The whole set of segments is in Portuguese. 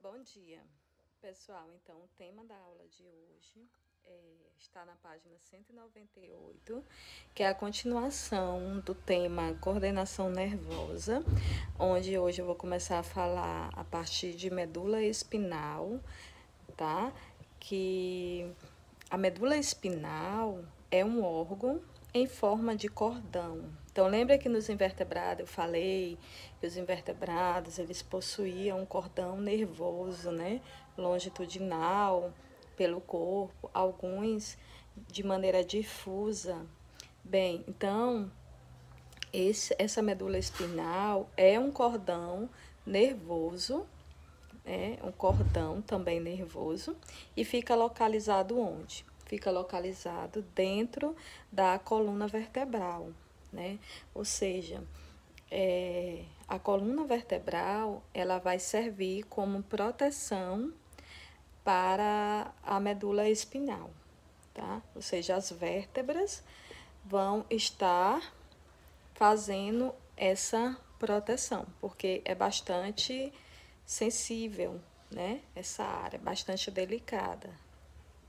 Bom dia, pessoal. Então, o tema da aula de hoje está na página 198, que é a continuação do tema coordenação nervosa, onde hoje eu vou começar a falar a partir de medula espinal, tá? Que a medula espinal é um órgão em forma de cordão. Então, lembra que nos invertebrados eu falei que os invertebrados eles possuíam um cordão nervoso, né, longitudinal pelo corpo, alguns de maneira difusa. Bem, então essa medula espinal é um cordão nervoso, um cordão também nervoso, e fica localizado onde? Fica localizado dentro da coluna vertebral, né? Ou seja, a coluna vertebral ela vai servir como proteção para a medula espinal, tá? Ou seja, as vértebras vão estar fazendo essa proteção, porque é bastante sensível, né? Essa área é bastante delicada,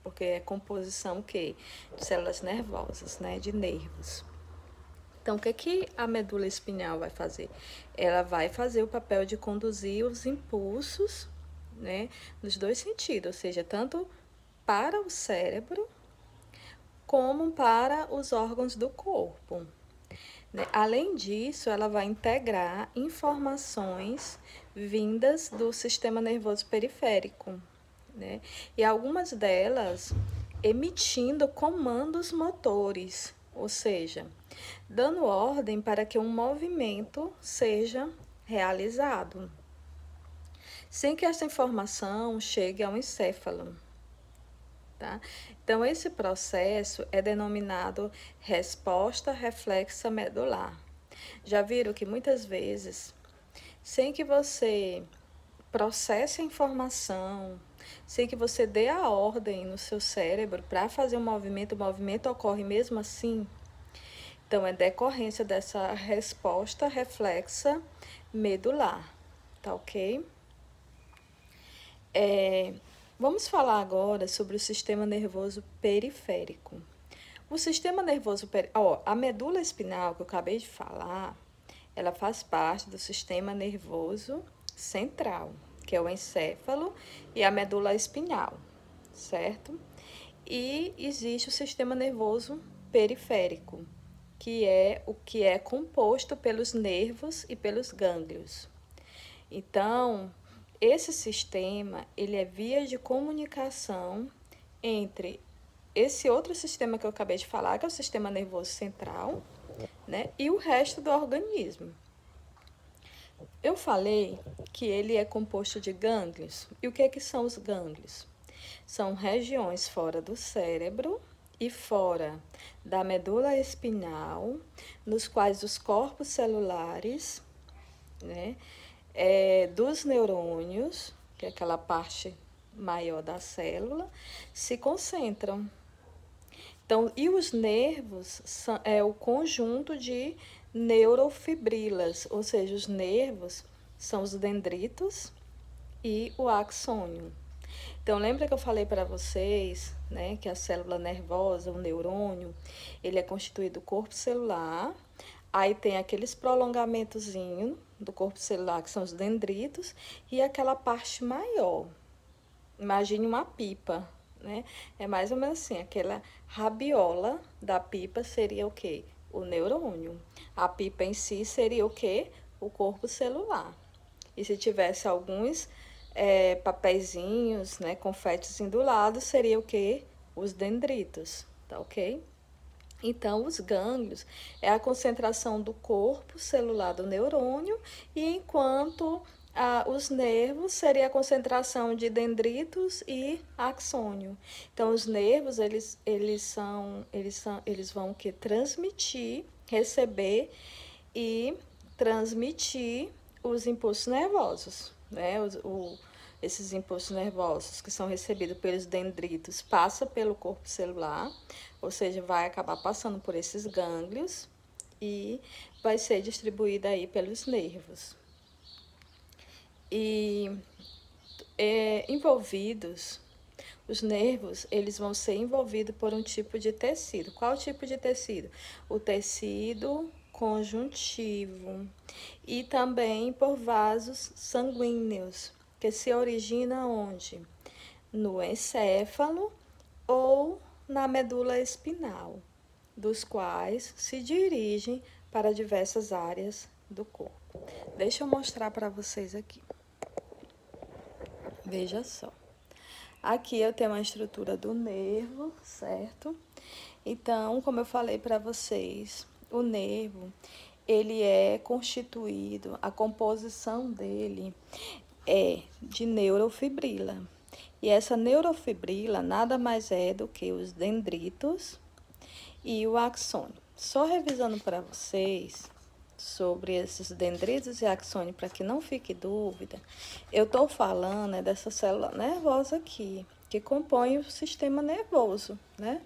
porque é composição o quê? De células nervosas, né? De nervos. Então, o que a medula espinhal vai fazer? Ela vai fazer o papel de conduzir os impulsos, né? Nos dois sentidos, ou seja, tanto para o cérebro como para os órgãos do corpo. Além disso, ela vai integrar informações vindas do sistema nervoso periférico, né? E algumas delas emitindo comandos motores, ou seja, dando ordem para que um movimento seja realizado, sem que essa informação chegue ao encéfalo. Tá? Então, esse processo é denominado resposta reflexa medular. Já viram que muitas vezes, sem que você processe a informação, sem que você dê a ordem no seu cérebro para fazer o movimento ocorre mesmo assim? Então, é decorrência dessa resposta reflexa medular, tá ok? Vamos falar agora sobre o sistema nervoso periférico. O sistema nervoso a medula espinal que eu acabei de falar, ela faz parte do sistema nervoso central, que é o encéfalo e a medula espinhal, certo? E existe o sistema nervoso periférico, que é composto pelos nervos e pelos gânglios. Então, esse sistema, ele é via de comunicação entre esse outro sistema que eu acabei de falar, que é o sistema nervoso central, né, e o resto do organismo. Eu falei que ele é composto de gânglios. E o que são os gânglios? São regiões fora do cérebro e fora da medula espinhal, nos quais os corpos celulares, né, dos neurônios, que é aquela parte maior da célula, se concentram. Então, e os nervos é o conjunto de neurofibrilas, ou seja, os nervos são os dendritos e o axônio. Então, lembra que eu falei para vocês, né, que a célula nervosa, o neurônio, ele é constituído do corpo celular, aí tem aqueles prolongamentozinhos do corpo celular, que são os dendritos, e aquela parte maior. Imagine uma pipa, né? É mais ou menos assim, aquela rabiola da pipa seria o quê? O neurônio. A pipa em si seria o quê? O corpo celular. E se tivesse alguns papeizinhos, né, confetes do lado, seria o quê? Os dendritos, tá ok? Então, os gânglios é a concentração do corpo celular do neurônio, e enquanto os nervos seria a concentração de dendritos e axônio. Então, os nervos eles vão que transmitir, receber e transmitir os impulsos nervosos, né? Esses impulsos nervosos que são recebidos pelos dendritos passa pelo corpo celular, ou seja, vai acabar passando por esses gânglios e vai ser distribuída aí pelos nervos. E envolvidos, os nervos, eles vão ser envolvidos por um tipo de tecido. Qual tipo de tecido? O tecido conjuntivo e também por vasos sanguíneos, que se origina onde? No encéfalo ou na medula espinal, dos quais se dirigem para diversas áreas do corpo. Deixa eu mostrar para vocês aqui. Veja só. Aqui eu tenho uma estrutura do nervo, certo? Então, como eu falei para vocês, o nervo, ele é constituído, a composição dele é de neurofibrila. E essa neurofibrila nada mais é do que os dendritos e o axônio. Só revisando para vocês sobre esses dendritos e axônio, para que não fique dúvida, eu estou falando dessa célula nervosa aqui, que compõe o sistema nervoso, né?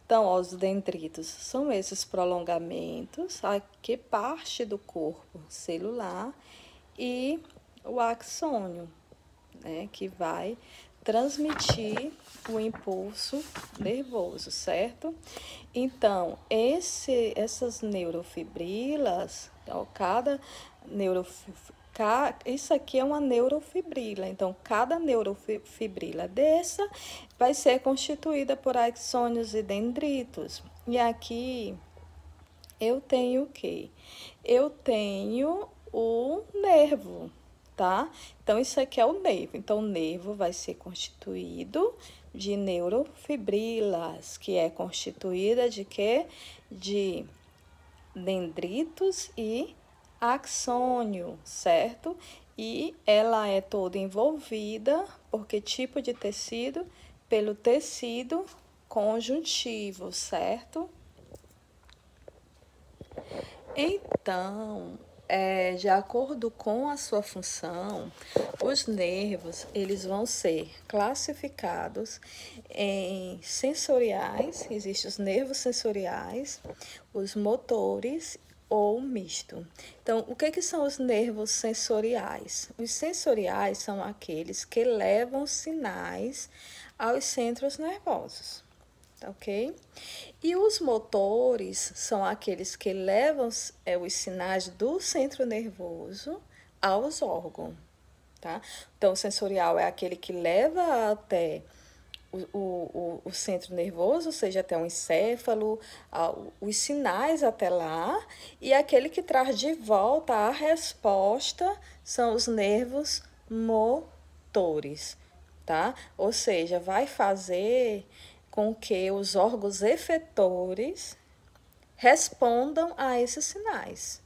Então, ó, os dendritos são esses prolongamentos, que parte do corpo celular, e o axônio, né, que vai transmitir o impulso nervoso, certo? Então, essas neurofibrilas, ó, isso aqui é uma neurofibrila, então cada neurofibrila dessa vai ser constituída por axônios e dendritos. E aqui eu tenho o quê? Eu tenho o nervo, tá? Então, isso aqui é o nervo. Então, o nervo vai ser constituído de neurofibrilas, que é constituída de quê? De dendritos e axônio, certo? E ela é toda envolvida por que tipo de tecido? Pelo tecido conjuntivo, certo? Então, de acordo com a sua função, os nervos, eles vão ser classificados em sensoriais, existem os nervos sensoriais, os motores ou misto. Então, o que são os nervos sensoriais? Os sensoriais são aqueles que levam sinais aos centros nervosos. Ok? E os motores são aqueles que levam os sinais do centro nervoso aos órgãos, tá? Então, o sensorial é aquele que leva até o centro nervoso, ou seja, até o encéfalo, os sinais até lá, e aquele que traz de volta a resposta são os nervos motores, tá? Ou seja, vai fazer com que os órgãos efetores respondam a esses sinais.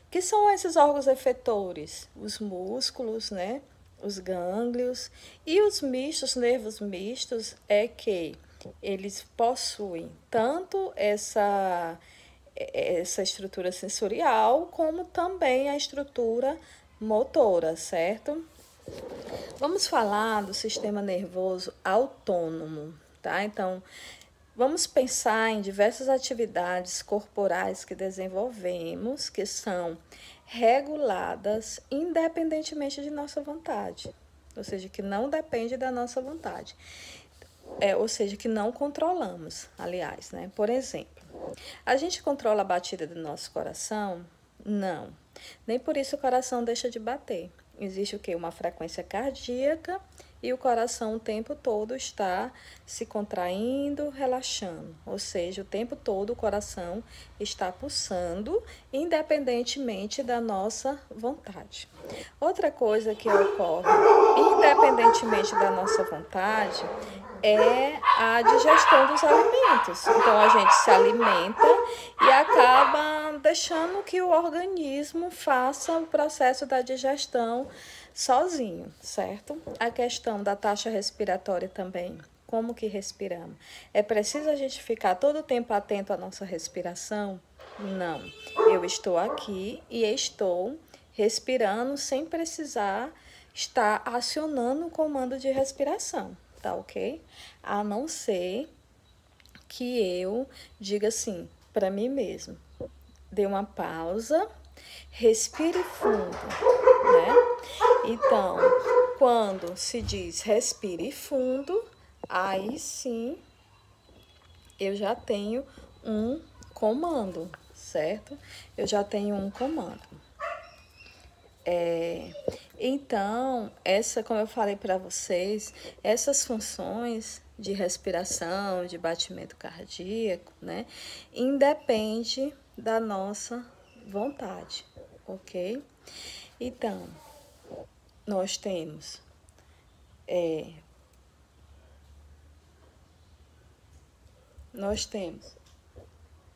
Que são esses órgãos efetores? Os músculos, né? Os gânglios e os mistos, nervos mistos, é que eles possuem tanto essa estrutura sensorial como também a estrutura motora, certo? Vamos falar do sistema nervoso autônomo, tá? Então, vamos pensar em diversas atividades corporais que desenvolvemos, que são reguladas independentemente de nossa vontade, ou seja, que não depende da nossa vontade, ou seja, que não controlamos, aliás, né? Por exemplo, a gente controla a batida do nosso coração? Não, nem por isso o coração deixa de bater. Existe o quê? Uma frequência cardíaca e o coração o tempo todo está se contraindo, relaxando. Ou seja, o tempo todo o coração está pulsando, independentemente da nossa vontade. Outra coisa que ocorre, independentemente da nossa vontade, é a digestão dos alimentos. Então, a gente se alimenta e acaba deixando que o organismo faça o processo da digestão sozinho, certo? A questão da taxa respiratória também. Como que respiramos? É preciso a gente ficar todo o tempo atento à nossa respiração? Não. Eu estou aqui e estou respirando sem precisar estar acionando o comando de respiração, tá ok? A não ser que eu diga assim para mim mesmo: dê uma pausa, respire fundo, né? Então, Quando se diz respire fundo, aí sim eu já tenho um comando, certo? Eu já tenho um comando. Então, como eu falei para vocês, essas funções de respiração, de batimento cardíaco, né, independe da nossa vontade, ok? Então, nós temos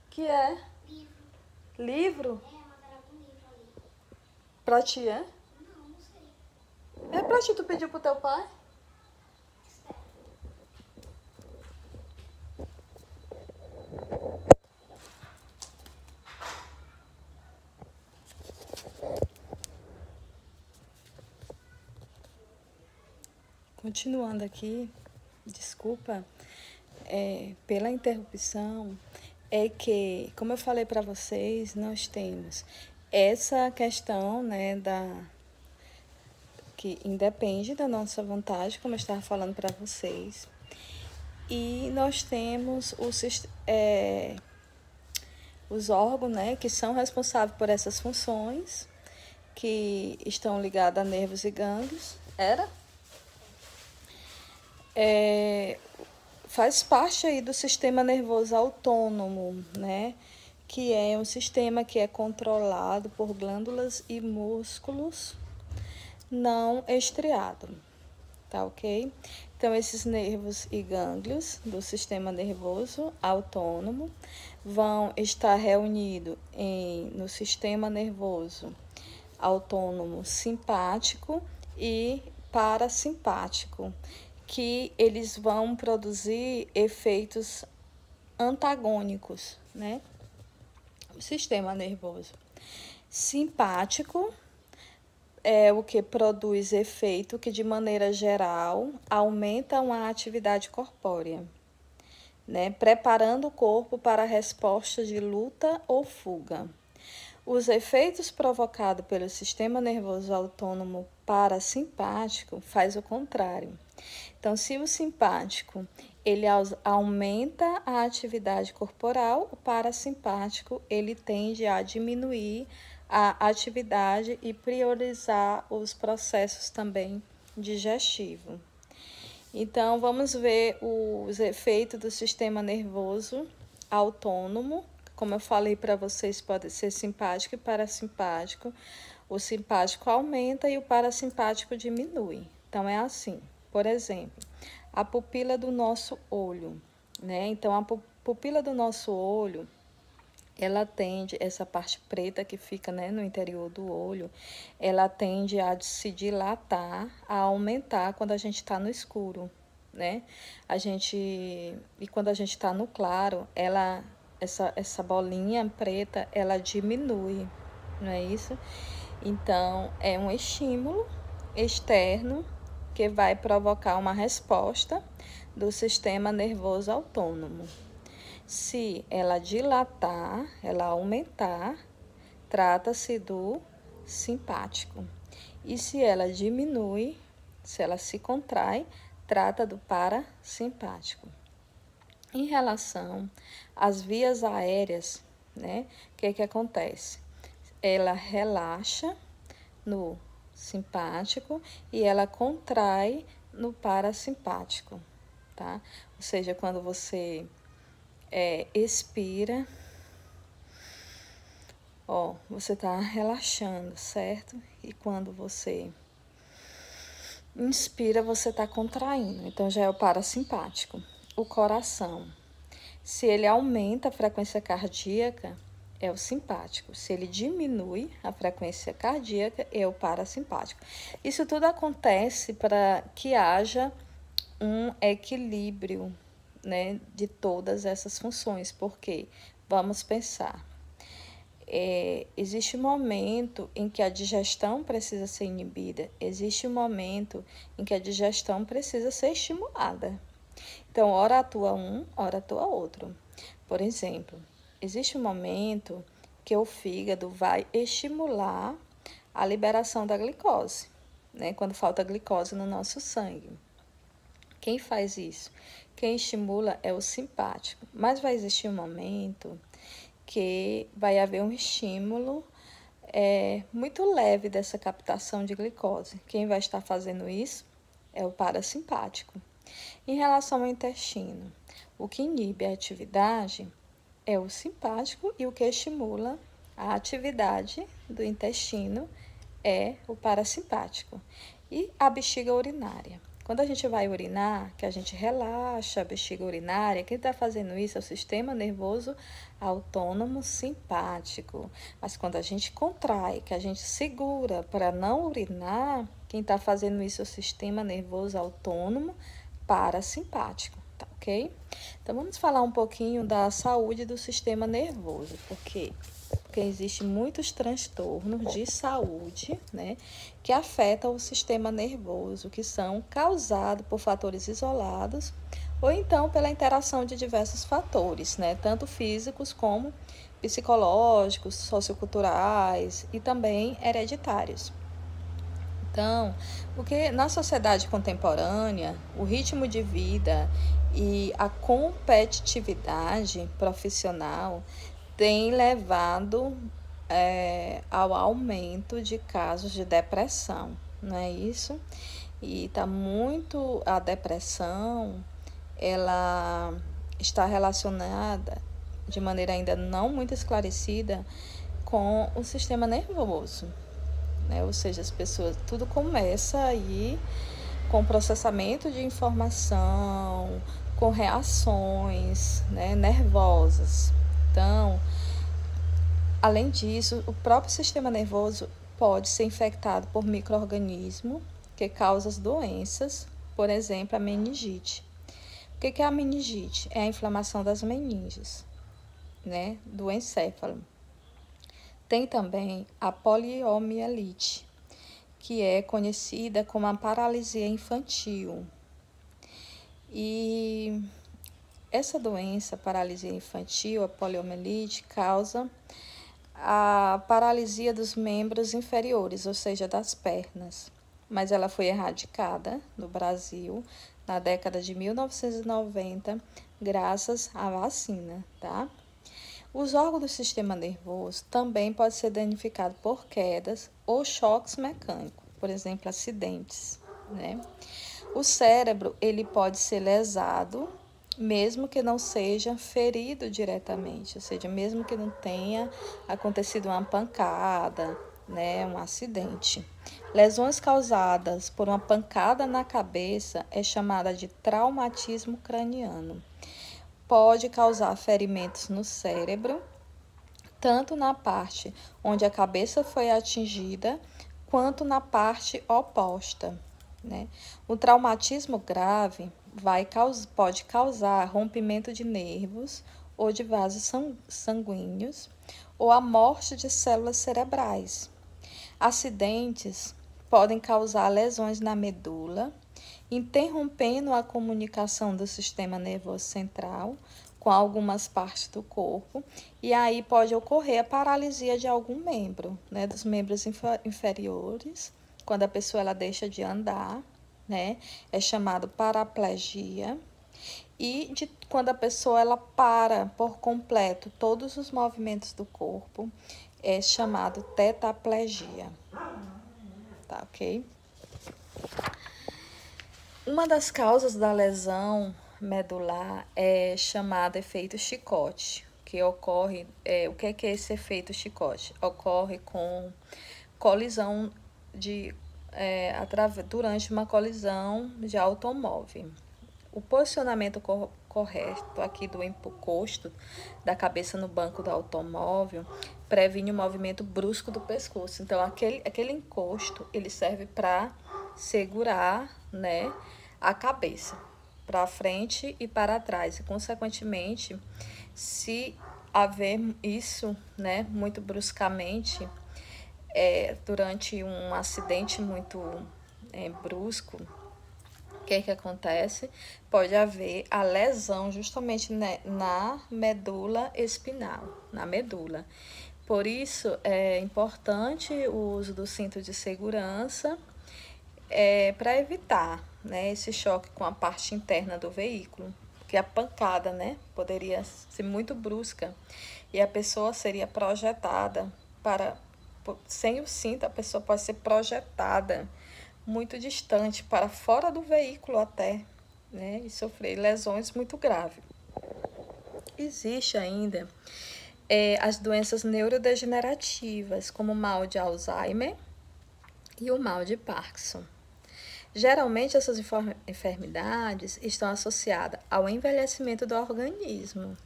que é livro pra ti, é? É pra ti, tu pediu pro teu pai? Continuando aqui, desculpa pela interrupção, é que, como eu falei para vocês, nós temos essa questão, né, que independe da nossa vontade, como eu estava falando para vocês, e nós temos os órgãos, né, que são responsáveis por essas funções, que estão ligados a nervos e gânglios. Faz parte aí do sistema nervoso autônomo, né? Que é um sistema que é controlado por glândulas e músculos não estriados, tá ok? Então, esses nervos e gânglios do sistema nervoso autônomo vão estar reunidos no sistema nervoso autônomo simpático e parasimpático, que eles vão produzir efeitos antagônicos, né? O sistema nervoso simpático é o que produz efeito que, de maneira geral, aumentam a atividade corpórea, né? Preparando o corpo para a resposta de luta ou fuga. Os efeitos provocados pelo sistema nervoso autônomo parasimpático faz o contrário. Então, se o simpático ele aumenta a atividade corporal, o parasimpático ele tende a diminuir a atividade e priorizar os processos também digestivos. Então, vamos ver os efeitos do sistema nervoso autônomo. Como eu falei para vocês, pode ser simpático e parasimpático. O simpático aumenta e o parasimpático diminui. Então, é assim. Por exemplo, a pupila do nosso olho, né? Então, a pupila do nosso olho, ela tende, essa parte preta que fica, né, no interior do olho, ela tende a se dilatar, a aumentar quando a gente está no escuro, né? E quando a gente está no claro, essa bolinha preta, ela diminui, não é isso? Então, é um estímulo externo que vai provocar uma resposta do sistema nervoso autônomo. Se ela dilatar, ela aumentar, trata-se do simpático. E se ela diminui, se ela se contrai, trata do parasimpático. Em relação às vias aéreas, né, o que acontece? Ela relaxa no simpático e ela contrai no parasimpático, tá? Ou seja, quando você expira, você tá relaxando, certo? E quando você inspira, você tá contraindo. Então, já é o parasimpático. O coração, se ele aumenta a frequência cardíaca, é o simpático. Se ele diminui a frequência cardíaca, é o parasimpático. Isso tudo acontece para que haja um equilíbrio, né, de todas essas funções. Porque, vamos pensar, existe um momento em que a digestão precisa ser inibida, existe um momento em que a digestão precisa ser estimulada. Então, ora atua um, ora atua outro. Por exemplo, existe um momento que o fígado vai estimular a liberação da glicose, né? Quando falta glicose no nosso sangue. Quem faz isso? Quem estimula é o simpático. Mas vai existir um momento que vai haver um estímulo muito leve dessa captação de glicose. Quem vai estar fazendo isso é o parasimpático. Em relação ao intestino, o que inibe a atividade é o simpático e o que estimula a atividade do intestino é o parasimpático. E a bexiga urinária. Quando a gente vai urinar, que a gente relaxa a bexiga urinária, quem está fazendo isso é o sistema nervoso autônomo simpático. Mas quando a gente contrai, que a gente segura para não urinar, quem está fazendo isso é o sistema nervoso autônomo parasimpático, tá ok? Então vamos falar um pouquinho da saúde do sistema nervoso, porque existem muitos transtornos de saúde, né, que afetam o sistema nervoso, que são causados por fatores isolados ou então pela interação de diversos fatores, né, tanto físicos como psicológicos, socioculturais e também hereditários. Então, porque na sociedade contemporânea, o ritmo de vida e a competitividade profissional tem levado ao aumento de casos de depressão, não é isso? E a depressão, ela está relacionada de maneira ainda não muito esclarecida com o sistema nervoso, né? Ou seja, as pessoas, tudo começa aí com processamento de informação, com reações, né, nervosas. Então, além disso, o próprio sistema nervoso pode ser infectado por micro-organismos que causam doenças, por exemplo, a meningite. O que é a meningite? É a inflamação das meninges, né, do encéfalo. Tem também a poliomielite, que é conhecida como a paralisia infantil. E essa doença, paralisia infantil, a poliomielite, causa a paralisia dos membros inferiores, ou seja, das pernas. Mas ela foi erradicada no Brasil na década de 1990, graças à vacina, tá? Os órgãos do sistema nervoso também podem ser danificados por quedas ou choques mecânicos, por exemplo, acidentes, né? O cérebro, ele pode ser lesado, mesmo que não seja ferido diretamente, ou seja, mesmo que não tenha acontecido uma pancada, né, um acidente. Lesões causadas por uma pancada na cabeça é chamada de traumatismo craniano. Pode causar ferimentos no cérebro, tanto na parte onde a cabeça foi atingida, quanto na parte oposta, né? O traumatismo grave pode causar rompimento de nervos ou de vasos sanguíneos, ou a morte de células cerebrais. Acidentes podem causar lesões na medula, interrompendo a comunicação do sistema nervoso central com algumas partes do corpo, e aí pode ocorrer a paralisia de algum membro, né, dos membros inferiores, quando a pessoa ela deixa de andar, né, é chamado paraplegia, e quando a pessoa ela para por completo todos os movimentos do corpo, é chamado tetraplegia, tá ok? Uma das causas da lesão medular é chamado efeito chicote, que ocorre, o que é esse efeito chicote? Ocorre com colisão durante uma colisão de automóvel. O posicionamento correto aqui do encosto da cabeça no banco do automóvel previne o movimento brusco do pescoço. Então, aquele encosto, ele serve para segurar, né, a cabeça para frente e para trás. E, consequentemente, se haver isso, né, muito bruscamente, durante um acidente muito brusco, o que acontece? Pode haver a lesão justamente, né, na medula espinal, na medula. Por isso, é importante o uso do cinto de segurança para evitar, né, esse choque com a parte interna do veículo, que a pancada, né, poderia ser muito brusca e a pessoa seria projetada para, sem o cinto, a pessoa pode ser projetada muito distante, para fora do veículo até, né, e sofrer lesões muito graves. Existe ainda as doenças neurodegenerativas, como o mal de Alzheimer e o mal de Parkinson. Geralmente, essas enfermidades estão associadas ao envelhecimento do organismo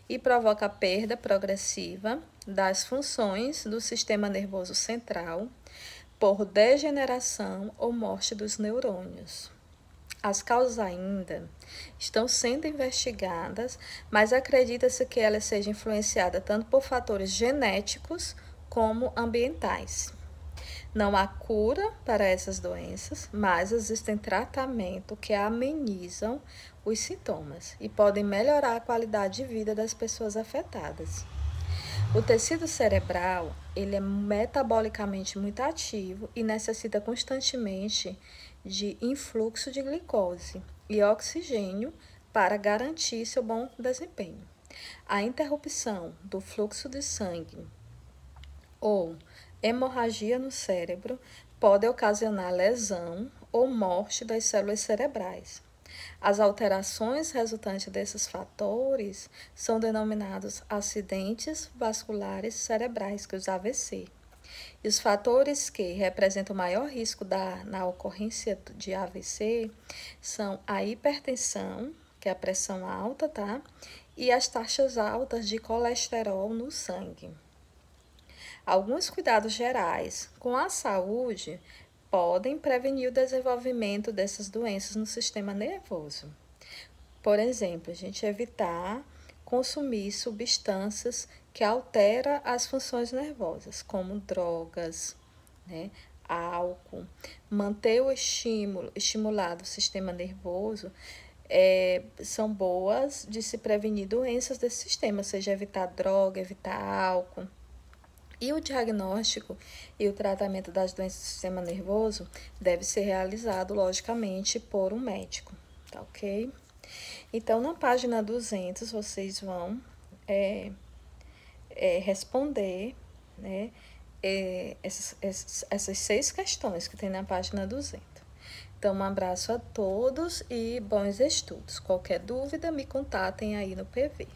e provoca a perda progressiva das funções do sistema nervoso central por degeneração ou morte dos neurônios. As causas ainda estão sendo investigadas, mas acredita-se que elas sejam influenciadas tanto por fatores genéticos como ambientais. Não há cura para essas doenças, mas existem tratamentos que amenizam os sintomas e podem melhorar a qualidade de vida das pessoas afetadas. O tecido cerebral, ele é metabolicamente muito ativo e necessita constantemente de influxo de glicose e oxigênio para garantir seu bom desempenho. A interrupção do fluxo de sangue ou hemorragia no cérebro pode ocasionar lesão ou morte das células cerebrais. As alterações resultantes desses fatores são denominados acidentes vasculares cerebrais, que é os AVC. E os fatores que representam maior risco na ocorrência de AVC são a hipertensão, que é a pressão alta, tá? E as taxas altas de colesterol no sangue. Alguns cuidados gerais com a saúde podem prevenir o desenvolvimento dessas doenças no sistema nervoso. Por exemplo, a gente evitar consumir substâncias que alteram as funções nervosas, como drogas, né, álcool, manter o estimulado o sistema nervoso, são boas de se prevenir doenças desse sistema, seja evitar droga, evitar álcool. E o diagnóstico e o tratamento das doenças do sistema nervoso deve ser realizado, logicamente, por um médico, tá ok? Então, na página 200, vocês vão responder, né, essas 6 questões que tem na página 200. Então, um abraço a todos e bons estudos. Qualquer dúvida, me contatem aí no PV.